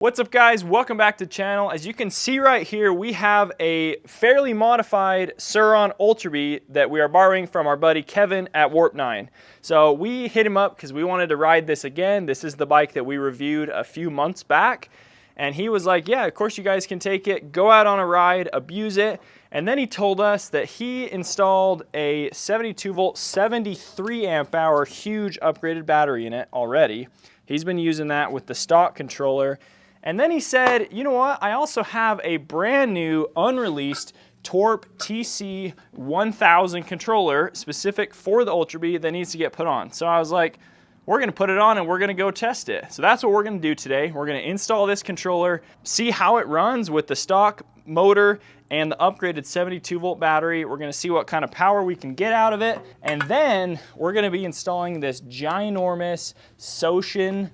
What's up guys, welcome back to the channel. As you can see right here, we have a fairly modified Surron Ultra Bee that we are borrowing from our buddy Kevin at Warp 9. So we hit him up because we wanted to ride this again. This is the bike that we reviewed a few months back. And he was like, yeah, of course you guys can take it, go out on a ride, abuse it. And then he told us that he installed a 72 volt, 73 amp hour huge upgraded battery in it already. He's been using that with the stock controller. And then he said, you know what, I also have a brand new unreleased Torp TC 1000 controller specific for the Ultra Bee that needs to get put on. So I was like, we're gonna put it on and we're gonna go test it. So that's what we're gonna do today. We're gonna install this controller, see how it runs with the stock motor and the upgraded 72 volt battery. We're gonna see what kind of power we can get out of it. And then we're gonna be installing this ginormous Surron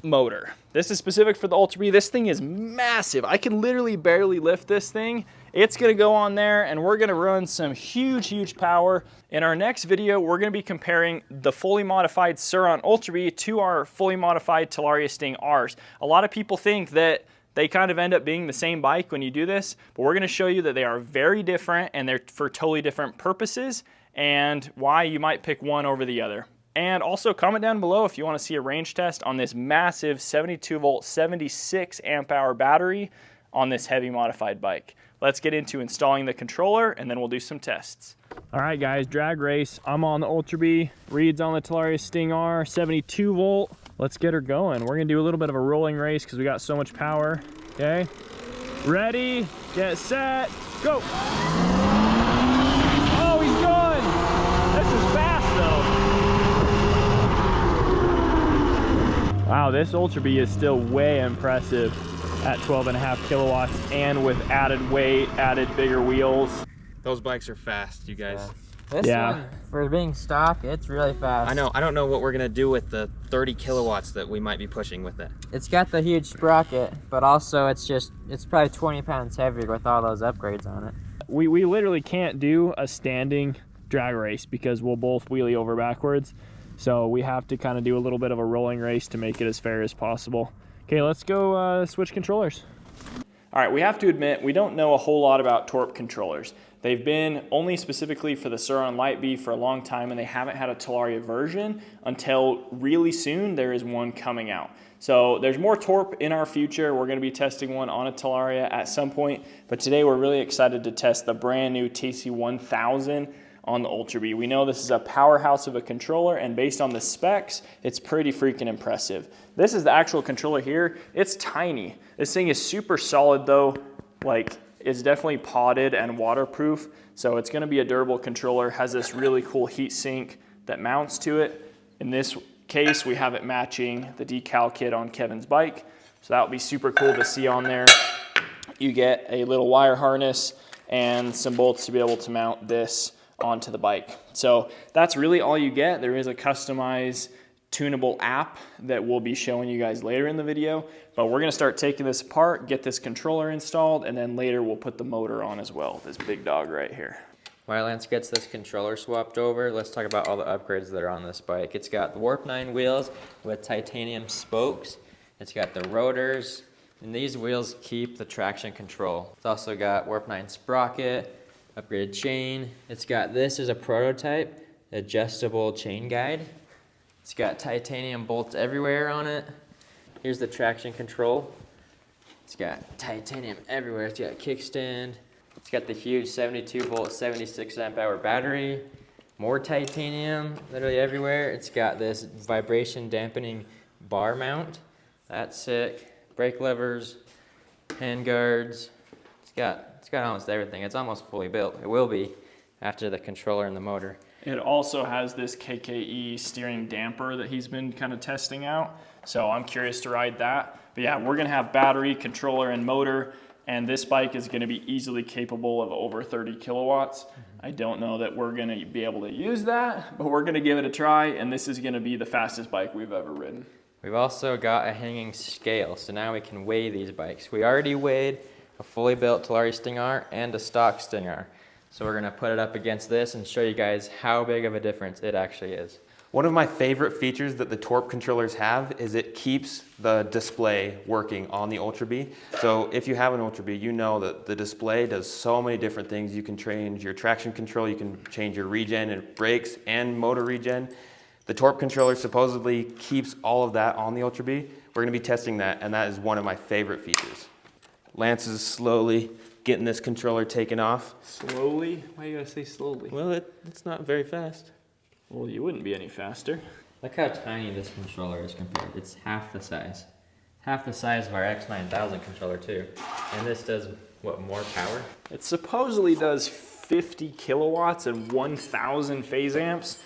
motor. This is specific for the Ultra Bee. This thing is massive. I can literally barely lift this thing. It's gonna go on there and we're gonna run some huge power. In our next video, we're gonna be comparing the fully modified Surron Ultra Bee to our fully modified Talaria Sting Rs. A lot of people think that they kind of end up being the same bike when you do this, but we're gonna show you that they are very different and they're for totally different purposes and why you might pick one over the other. And also comment down below if you want to see a range test on this massive 72 volt, 76 amp hour battery on this heavy modified bike. Let's get into installing the controller and then we'll do some tests. All right guys, drag race. I'm on the Ultra Bee, Reed's on the Talaria Sting R, 72 volt. Let's get her going. We're gonna do a little bit of a rolling race because we got so much power. Okay, ready, get set, go. Oh, he's going. This is fast though. Wow, this Ultra Bee is still way impressive at 12.5 kilowatts and with added weight, added bigger wheels. Those bikes are fast, you guys. This one, for being stock, it's really fast. I know. I don't know what we're gonna do with the 30 kilowatts that we might be pushing with it. It's got the huge sprocket, but also it's probably 20 pounds heavier with all those upgrades on it. We literally can't do a standing drag race because we'll both wheelie over backwards. So we have to kind of do a little bit of a rolling race to make it as fair as possible. Okay, let's go switch controllers. All right, we have to admit, we don't know a whole lot about Torp controllers. They've been only specifically for the Surron Light Bee for a long time, and they haven't had a Talaria version until really soon. There is one coming out. So there's more Torp in our future. We're gonna be testing one on a Talaria at some point, but today we're really excited to test the brand new TC 1000 on the Ultra Bee. We know this is a powerhouse of a controller, and based on the specs, it's pretty freaking impressive. This is the actual controller here. It's tiny. This thing is super solid though. Like, it's definitely potted and waterproof, so it's gonna be a durable controller. Has this really cool heat sink that mounts to it. In this case, we have it matching the decal kit on Kevin's bike, so that would be super cool to see on there. You get a little wire harness and some bolts to be able to mount this onto the bike. So that's really all you get. There is a customized tunable app that we'll be showing you guys later in the video, but we're gonna start taking this apart, get this controller installed, and then later we'll put the motor on as well, this big dog right here. While Lance gets this controller swapped over, let's talk about all the upgrades that are on this bike. It's got the Warp 9 wheels with titanium spokes. It's got the rotors, and these wheels keep the traction control. It's also got Warp 9 sprocket, upgraded chain. It's got this as a prototype, adjustable chain guide. It's got titanium bolts everywhere on it. Here's the traction control. It's got titanium everywhere. It's got a kickstand. It's got the huge 72 volt, 76 amp hour battery. More titanium literally everywhere. It's got this vibration dampening bar mount. That's sick. Brake levers, hand guards. It's got almost everything. It's almost fully built. It will be after the controller and the motor. It also has this KKE steering damper that he's been kind of testing out. So I'm curious to ride that. But yeah, we're gonna have battery, controller, and motor, and this bike is gonna be easily capable of over 30 kilowatts. I don't know that we're gonna be able to use that, but we're gonna give it a try, and this is gonna be the fastest bike we've ever ridden. We've also got a hanging scale, so now we can weigh these bikes. We already weighed a fully built Talaria Sting R and a stock Sting R. So we're gonna put it up against this and show you guys how big of a difference it actually is. One of my favorite features that the Torp controllers have is it keeps the display working on the Ultra Bee. So if you have an Ultra Bee, you know that the display does so many different things. You can change your traction control, you can change your regen and brakes and motor regen. The Torp controller supposedly keeps all of that on the Ultra Bee. We're gonna be testing that, and that is one of my favorite features. Lance is slowly getting this controller taken off. Slowly? Why you gotta say slowly? Well, it's not very fast. Well, you wouldn't be any faster. Look how tiny this controller is compared. It's half the size. Half the size of our X9000 controller too. And this does, what, more power? It supposedly does 50 kilowatts and 1,000 phase amps,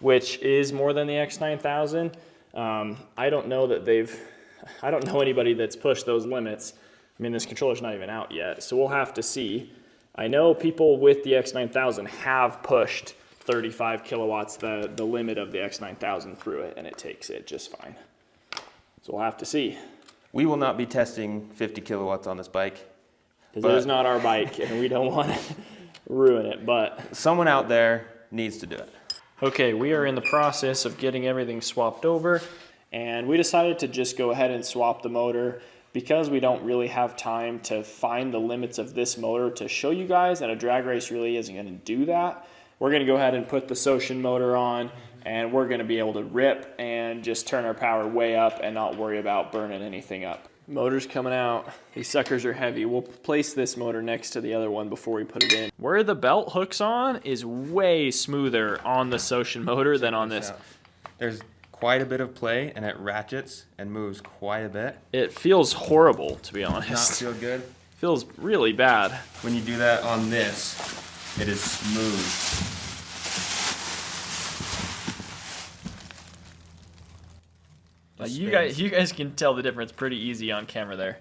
which is more than the X9000. I don't know anybody that's pushed those limits. I mean, this controller's not even out yet, so we'll have to see. I know people with the X9000 have pushed 35 kilowatts, the limit of the X9000 through it, and it takes it just fine. So we'll have to see. We will not be testing 50 kilowatts on this bike. Because it is not our bike, and we don't want to ruin it, but someone out there needs to do it. Okay, we are in the process of getting everything swapped over, and we decided to just go ahead and swap the motor because we don't really have time to find the limits of this motor to show you guys, and a drag race really isn't going to do that. We're going to go ahead and put the Surron motor on, and we're going to be able to rip and just turn our power way up and not worry about burning anything up. Motor's coming out. These suckers are heavy. We'll place this motor next to the other one before we put it in. Where the belt hooks on is way smoother on the Surron motor than on this. There's quite a bit of play, and it ratchets and moves quite a bit. It feels horrible, to be honest. Not feel good. Feels really bad. When you do that on this, it is smooth. You guys can tell the difference pretty easy on camera there.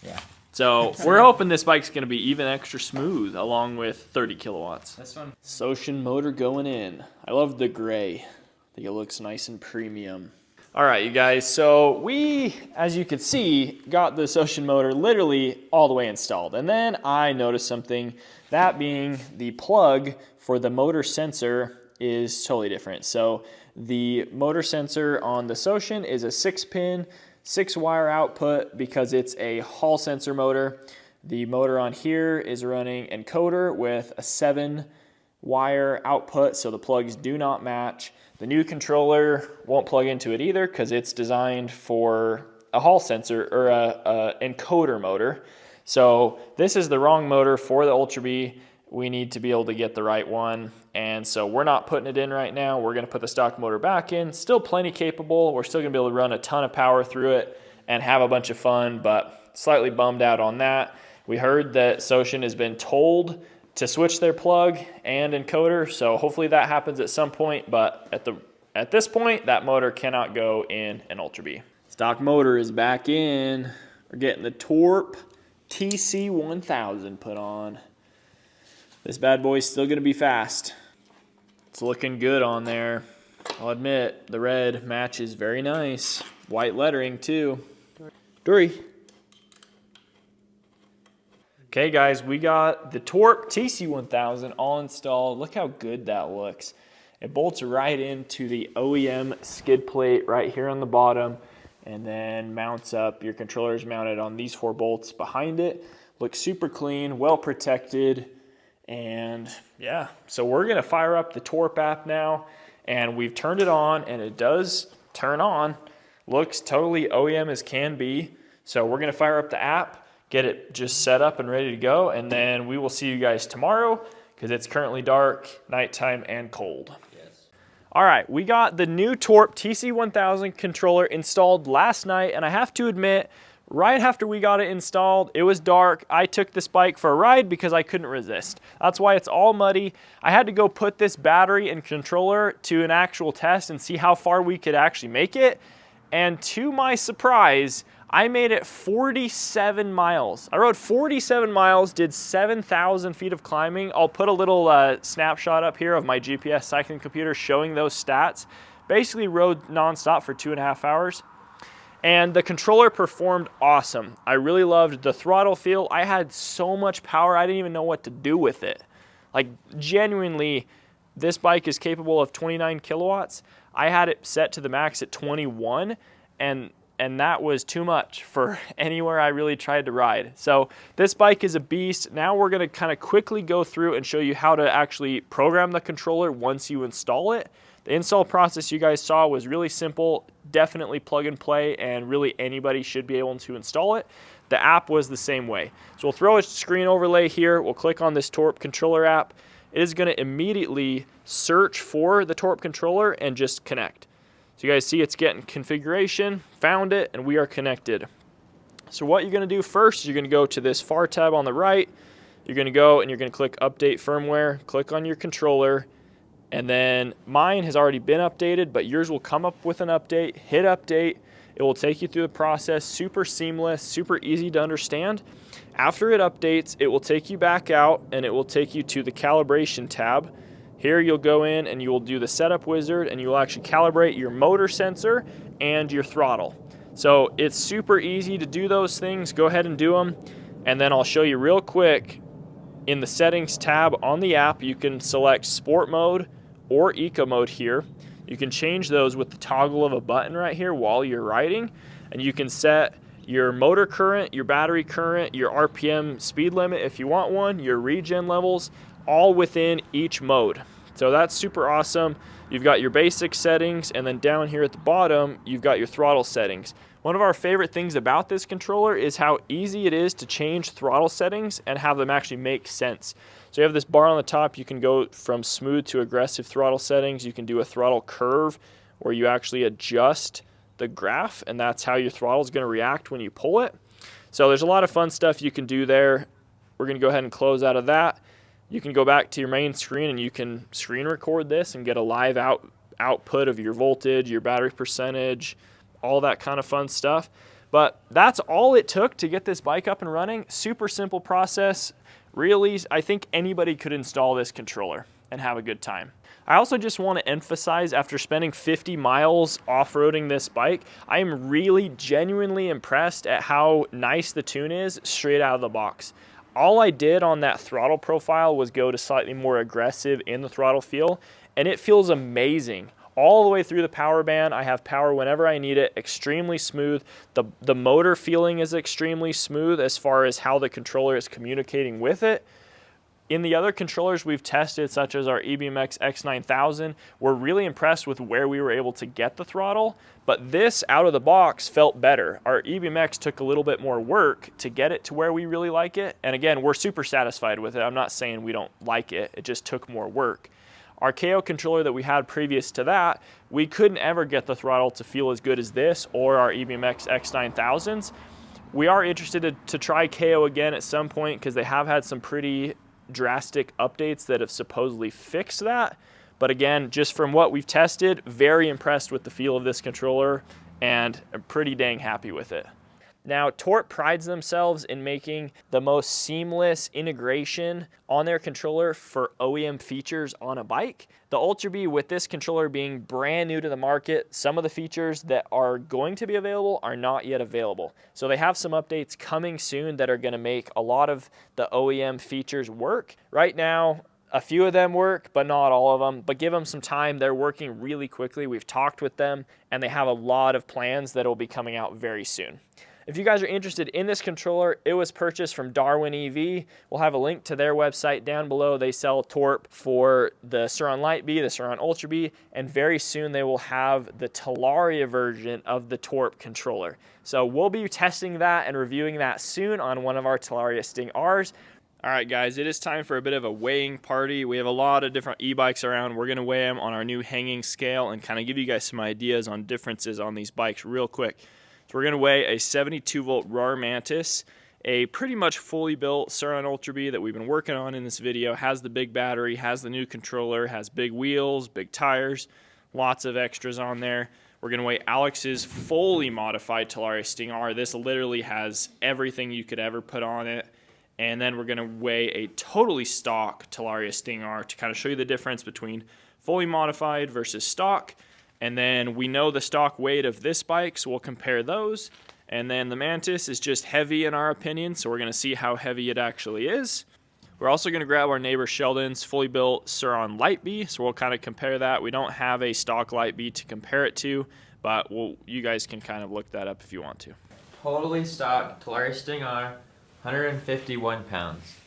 Yeah. So we're hoping this bike's going to be even extra smooth along with 30 kilowatts. This one? Surron motor going in. I love the gray. I think it looks nice and premium. All right, you guys. So we, as you can see, got the Surron motor literally all the way installed. And then I noticed something, that being the plug for the motor sensor is totally different. So the motor sensor on the Surron is a 6-pin, 6-wire output because it's a Hall sensor motor. The motor on here is running encoder with a 7-wire output, so the plugs do not match. The new controller won't plug into it either because it's designed for a Hall sensor or a encoder motor. So this is the wrong motor for the Ultra Bee. We need to be able to get the right one, and so we're not putting it in right now. We're going to put the stock motor back in. Still plenty capable. We're still going to be able to run a ton of power through it and have a bunch of fun, but slightly bummed out on that. We heard that Surron has been told to switch their plug and encoder, so hopefully that happens at some point, but at this point, that motor cannot go in an Ultra Bee. Stock motor is back in. We're getting the Torp TC1000 put on. This bad boy's still going to be fast. It's looking good on there. I'll admit, the red matches very nice. White lettering too. Dory. Okay guys, we got the Torp TC1000 all installed. Look how good that looks. It bolts right into the OEM skid plate right here on the bottom and then mounts up. Your controller's mounted on these 4 bolts behind it. Looks super clean, well protected. And yeah, so we're gonna fire up the Torp app now, and we've turned it on, and it does turn on. Looks totally OEM as can be. So we're gonna fire up the app, get it just set up and ready to go, and then we will see you guys tomorrow because it's currently dark, nighttime, and cold. Yes. All right, we got the new Torp TC1000 controller installed last night, and I have to admit, right after we got it installed, it was dark. I took this bike for a ride because I couldn't resist. That's why it's all muddy. I had to go put this battery and controller to an actual test and see how far we could actually make it. And to my surprise, I made it 47 miles. I rode 47 miles, did 7,000 feet of climbing. I'll put a little snapshot up here of my GPS cycling computer showing those stats. Basically rode nonstop for 2.5 hours. And the controller performed awesome. I really loved the throttle feel. I had so much power, I didn't even know what to do with it. Like genuinely, this bike is capable of 29 kilowatts. I had it set to the max at 21, and that was too much for anywhere I really tried to ride. So this bike is a beast. Now we're gonna kind of quickly go through and show you how to actually program the controller once you install it. The install process you guys saw was really simple, definitely plug and play, and really anybody should be able to install it. The app was the same way. So we'll throw a screen overlay here. We'll click on this Torp controller app. It is gonna immediately search for the Torp controller and just connect. So you guys see it's getting configuration, found it, and we are connected. So what you're gonna do first, you're gonna go to this far tab on the right. You're gonna go and you're gonna click update firmware, click on your controller, and then mine has already been updated, but yours will come up with an update. Hit update. It will take you through the process, super seamless, super easy to understand. After it updates, it will take you back out and it will take you to the calibration tab. Here you'll go in and you will do the setup wizard and you will actually calibrate your motor sensor and your throttle. So it's super easy to do those things. Go ahead and do them. And then I'll show you real quick in the settings tab on the app, you can select sport mode or eco mode here. You can change those with the toggle of a button right here while you're riding, and you can set your motor current, your battery current, your RPM speed limit if you want one, your regen levels, all within each mode. So that's super awesome. You've got your basic settings, and then down here at the bottom, you've got your throttle settings. One of our favorite things about this controller is how easy it is to change throttle settings and have them actually make sense. So you have this bar on the top. You can go from smooth to aggressive throttle settings. You can do a throttle curve where you actually adjust the graph, and that's how your throttle is going to react when you pull it. So there's a lot of fun stuff you can do there. We're going to go ahead and close out of that. You can go back to your main screen and you can screen record this and get a live output of your voltage, your battery percentage, all that kind of fun stuff. But that's all it took to get this bike up and running. Super simple process. Really, I think anybody could install this controller and have a good time. I also just want to emphasize, after spending 50 miles off-roading this bike, I am really genuinely impressed at how nice the tune is straight out of the box. All I did on that throttle profile was go to slightly more aggressive in the throttle feel, and it feels amazing. All the way through the power band, I have power whenever I need it, extremely smooth. The motor feeling is extremely smooth as far as how the controller is communicating with it. In the other controllers we've tested, such as our EBMX X9000, we're really impressed with where we were able to get the throttle, but this out of the box felt better. Our EBMX took a little bit more work to get it to where we really like it, and again, we're super satisfied with it. I'm not saying we don't like it, it just took more work. Our KO controller that we had previous to that, we couldn't ever get the throttle to feel as good as this or our EBMX X9000s. We are interested to try KO again at some point because they have had some pretty drastic updates that have supposedly fixed that. But again, just from what we've tested, very impressed with the feel of this controller and I'm pretty dang happy with it. Now, Torp prides themselves in making the most seamless integration on their controller for OEM features on a bike. The Ultra Bee, with this controller being brand new to the market, some of the features that are going to be available are not yet available. So they have some updates coming soon that are going to make a lot of the OEM features work. Right now, a few of them work, but not all of them. But give them some time. They're working really quickly. We've talked with them, and they have a lot of plans that will be coming out very soon. If you guys are interested in this controller, it was purchased from Darwin EV. We'll have a link to their website down below. They sell Torp for the Surron Light Bee, the Surron Ultra Bee, and very soon they will have the Talaria version of the Torp controller. So we'll be testing that and reviewing that soon on one of our Talaria Sting Rs. All right, guys, it is time for a bit of a weighing party. We have a lot of different e-bikes around. We're going to weigh them on our new hanging scale and kind of give you guys some ideas on differences on these bikes real quick. So we're going to weigh a 72-volt RAR Mantis, a pretty much fully built Surron Ultra Bee that we've been working on in this video. Has the big battery, has the new controller, has big wheels, big tires, lots of extras on there. We're going to weigh Alex's fully modified Talaria Sting R. This literally has everything you could ever put on it. And then we're going to weigh a totally stock Talaria Sting R to kind of show you the difference between fully modified versus stock. And then we know the stock weight of this bike, so we'll compare those. And then the Mantis is just heavy in our opinion, so we're going to see how heavy it actually is. We're also going to grab our neighbor Sheldon's fully built Surron Light B, so we'll kind of compare that. We don't have a stock Light B to compare it to, but you guys can kind of look that up if you want to. Totally stock Talaria Sting R, 151 pounds.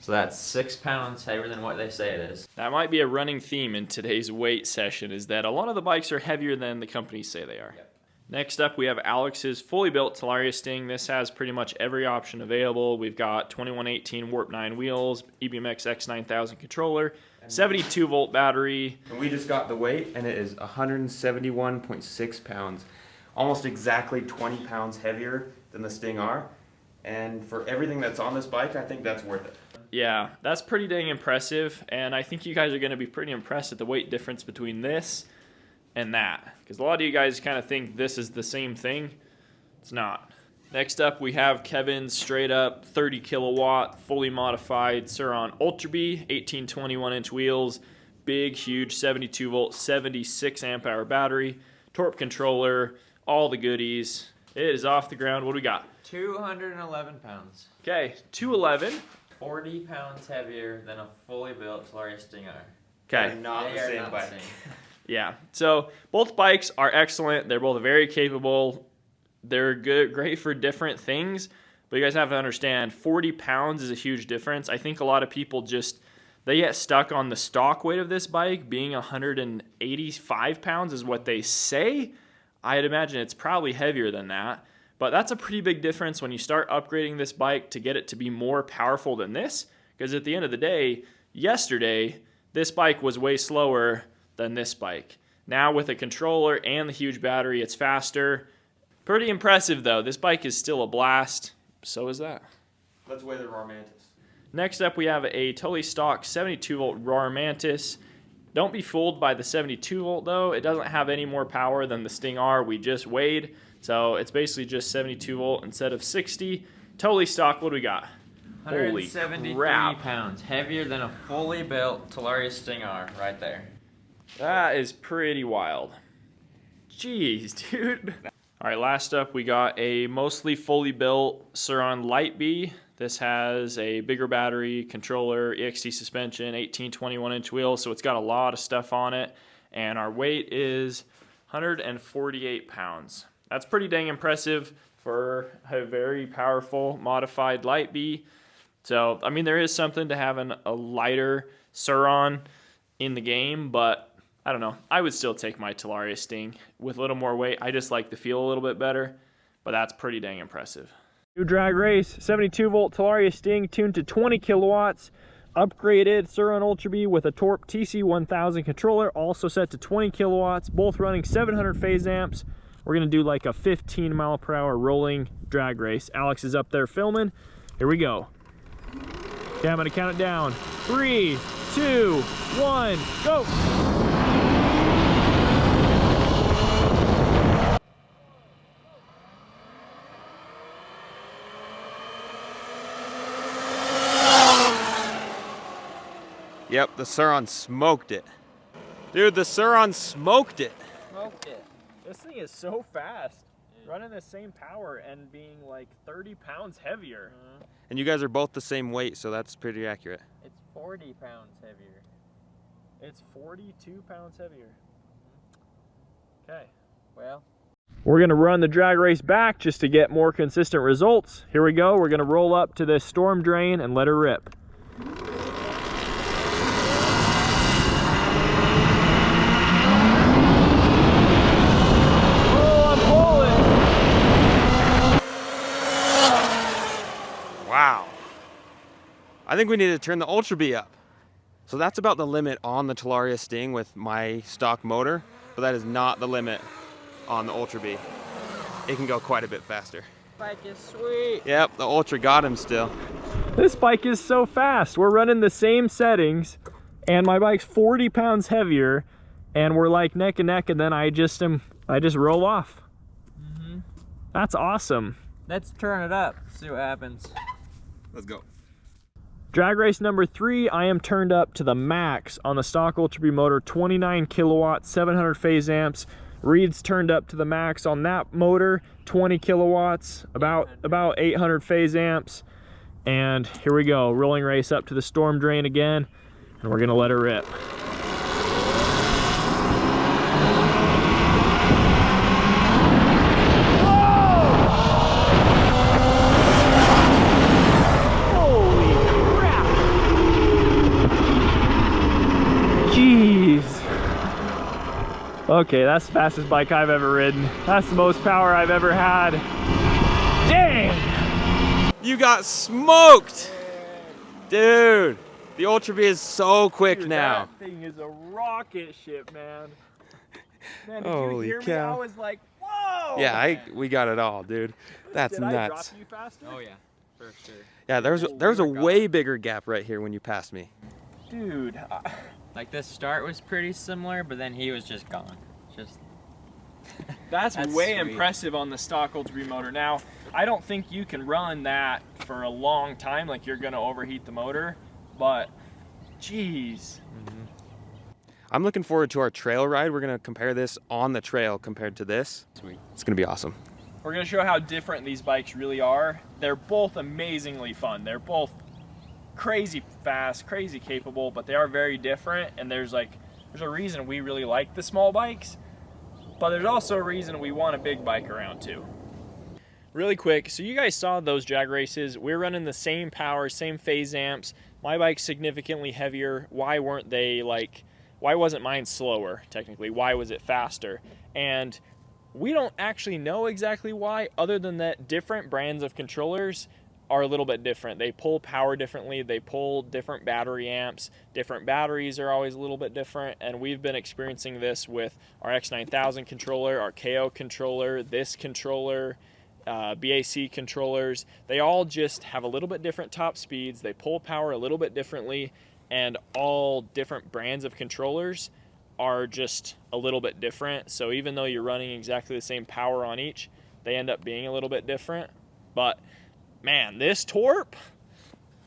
So that's 6 pounds heavier than what they say it is. That might be a running theme in today's weight session, is that a lot of the bikes are heavier than the companies say they are. Yep. Next up, we have Alex's fully built Talaria Sting. This has pretty much every option available. We've got 2118 Warp 9 wheels, EBMX X9000 controller, 72 volt battery. And we just got the weight, and it is 171.6 pounds. Almost exactly 20 pounds heavier than the Sting R. And for everything that's on this bike, I think that's worth it. Yeah, that's pretty dang impressive, and I think you guys are going to be pretty impressed at the weight difference between this and that, because a lot of you guys kind of think this is the same thing. It's not. Next up, we have Kevin's straight up 30 kilowatt fully modified Surron Ultra B, 18-21-inch wheels, big huge 72 volt 76 amp hour battery, Torp controller, all the goodies. It is off the ground. What do we got? 211 pounds. Okay, 211. 40 pounds heavier than a fully built Talaria Sting R. Okay. They're not They the are same not bike. the same. Yeah, so both bikes are excellent. They're both very capable. They're good, great for different things, but you guys have to understand 40 pounds is a huge difference. I think a lot of people they get stuck on the stock weight of this bike being 185 pounds is what they say. I'd imagine it's probably heavier than that, but that's a pretty big difference when you start upgrading this bike to get it to be more powerful than this, because at the end of the day, yesterday, this bike was way slower than this bike. Now with a controller and the huge battery, it's faster. Pretty impressive though. This bike is still a blast. So is that. Let's weigh the Raw Mantis. Next up, we have a totally stock 72 volt Roar Mantis. Don't be fooled by the 72 volt though. It doesn't have any more power than the Sting R we just weighed. So it's basically just 72 volt instead of 60. Totally stock. What do we got? Holy 173 crap. pounds, heavier than a fully built Talaria Sting R right there. That is pretty wild. Jeez, dude. All right, last up, we got a mostly fully built Surron Light B. This has a bigger battery, controller, EXT suspension, 18-21-inch wheels, so it's got a lot of stuff on it. And our weight is 148 pounds. That's pretty dang impressive for a very powerful modified Light B. So, I mean, there is something to having a lighter Surron in the game, but I don't know. I would still take my Talaria Sting with a little more weight. I just like the feel a little bit better, but that's pretty dang impressive. New drag race, 72 volt Talaria Sting tuned to 20 kilowatts, upgraded Surron Ultra B with a Torp TC1000 controller, also set to 20 kilowatts, both running 700 phase amps. We're gonna do like a 15 mile per hour rolling drag race. Alex is up there filming. Here we go. Okay, I'm gonna count it down. 3, 2, 1, go! Yep, the Surron smoked it. Dude, the Surron smoked it. Smoked it. This thing is so fast. Running the same power and being like 30 pounds heavier. And you guys are both the same weight, so that's pretty accurate. It's 40 pounds heavier. It's 42 pounds heavier. Okay. Well, We're gonna run the drag race back just to get more consistent results. Here we go. We're gonna roll up to this storm drain and let her rip. Wow. I think we need to turn the Ultra B up. So that's about the limit on the Talaria Sting with my stock motor, but that is not the limit on the Ultra B. It can go quite a bit faster. bike is sweet. Yep, the Ultra got him still. This bike is so fast. We're running the same settings and my bike's 40 pounds heavier and we're like neck and neck, and then I just roll off. That's awesome. Let's turn it up, see what happens. Let's go. Drag race number 3, I am turned up to the max on the stock Ultra B motor, 29 kilowatts, 700 phase amps. Reed's turned up to the max on that motor, 20 kilowatts, about 800 phase amps. And here we go, rolling race up to the storm drain again, and we're gonna let her rip. Jeez. Okay, that's the fastest bike I've ever ridden. That's the most power I've ever had. Dang! You got smoked! Dude, the Ultra B is so quick now. That thing is a rocket ship, man. Man, did Holy you hear me? cow. I was like, whoa! Yeah, we got it all, dude. That's Did I nuts. drop you faster? Oh yeah, for sure. Yeah, there's a way bigger gap right here when you passed me. Dude. Like the start was pretty similar, but then he was just gone. That's That's way sweet. impressive on the stock Ultra B motor. Now, I don't think you can run that for a long time, like you're gonna overheat the motor, but geez. I'm looking forward to our trail ride. We're gonna compare this on the trail compared to this. Sweet. It's gonna be awesome. We're gonna show how different these bikes really are. They're both amazingly fun. They're both crazy fast, crazy capable, but they are very different, and there's a reason we really like the small bikes, but there's also a reason we want a big bike around too. Really quick, so you guys saw those drag races. We're running the same power, same phase amps. My bike's significantly heavier. Why wasn't mine slower, technically? Why was it faster? And we don't actually know exactly why, other than that different brands of controllers are a little bit different. They pull power differently. They pull different battery amps. Different batteries are always a little bit different, and we've been experiencing this with our X9000 controller, our KO controller, this controller, BAC controllers. They all just have a little bit different top speeds. They pull power a little bit differently, and all different brands of controllers are just a little bit different. So even though you're running exactly the same power on each, they end up being a little bit different. But man, this Torp,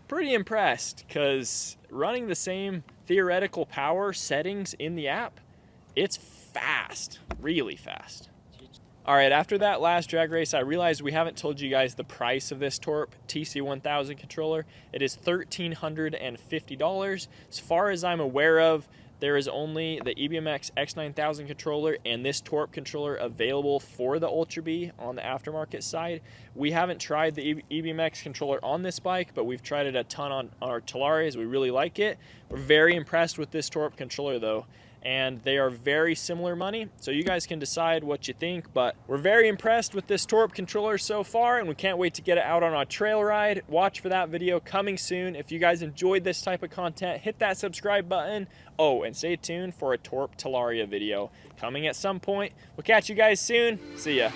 pretty impressed, because running the same theoretical power settings in the app, it's fast, really fast. All right, after that last drag race, I realized we haven't told you guys the price of this Torp TC1000 controller. It is $1,350. As far as I'm aware of, there is only the EBMX X9000 controller and this Torp controller available for the Ultra B on the aftermarket side. We haven't tried the EBMX controller on this bike, but we've tried it a ton on our Talarias. We really like it. We're very impressed with this Torp controller though, and they are very similar money, so you guys can decide what you think, but we're very impressed with this Torp controller so far, and we can't wait to get it out on our trail ride. Watch for that video coming soon. If you guys enjoyed this type of content, hit that subscribe button. Oh, and stay tuned for a Torp Talaria video coming at some point. We'll catch you guys soon. See ya.